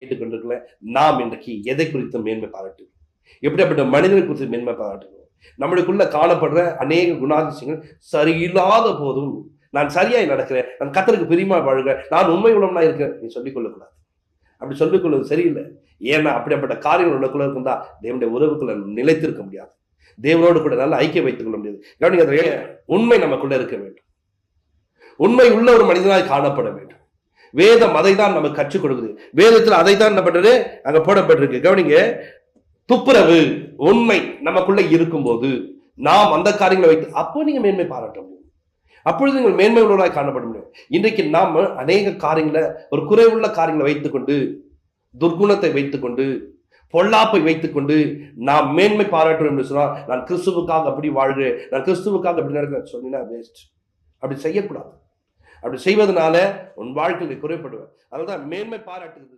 கேட்டுக்கொண்டிருக்கல நாம் இன்றைக்கு எதை குறித்து மேன்மை பாராட்டுகிறோம்? எப்படிப்பட்ட மனிதனை குறித்து மேன்மை பாராட்டுகிறோம்? நம்மளுக்குள்ள காணப்படுற அநேக குணாதிசயங்கள் சரியில்லாத போதும் நான் சரியாய் நடக்கிறேன், நான் கர்த்தருக்கு பிரியமா வாழ்கிறேன், நான் உண்மை உள்ளவனா இருக்கேன், நீ சொல்லிக் கொள்ளக்கூடாது. அப்படி சொல்லிக் கொள்வது சரியில்லை. ஏன்னா அப்படிப்பட்ட காரியங்கள் உனக்குள்ள இருந்தா தேவனுடைய உறவுக்குள்ள நிலைத்திருக்க முடியாது, தேவனோடு கூட நல்ல ஐக்கியம் வைத்துக் கொள்ள முடியாது. கவனிங்க, உண்மை நமக்குள்ள இருக்க வேண்டும், உண்மை உள்ள ஒரு மனிதனாய் காணப்பட வேண்டும். வேதம் அதை தான் நமக்கு கற்றுக் கொடுக்குது. வேதத்தில் அதை தான் என்ன பண்றது அங்க போடப்பட்டிருக்கு. கவனிங்க, துப்புரவு உண்மை நமக்குள்ள இருக்கும்போது நாம் அந்த காரியங்களை வைத்து அப்போ நீங்க மேன்மை பாராட்ட முடியும். அப்பொழுது நீங்கள் மேன்மை உள்ளவராய் காணப்பட முடியும். இன்றைக்கு நாம அநேக காரியங்களை, ஒரு குறைவுள்ள காரியங்களை வைத்துக்கொண்டு, துர்குணத்தை வைத்துக்கொண்டு, பொல்லாப்பை வைத்துக்கொண்டு நாம் மேன்மை பாராட்டுறோம் என்று சொன்னா, நான் கிறிஸ்துவுக்காக அப்படி வாழ்கிறேன், நான் கிறிஸ்துவுக்காக அப்படி நடக்கிறேன் சொன்னா வேஸ்ட். அப்படி செய்யக்கூடாது. அப்படி செய்வதனால உன் வாழ்க்கையில் குறைப்படுவேன். அதனால்தான் மேன்மை பாராட்டுகிறது.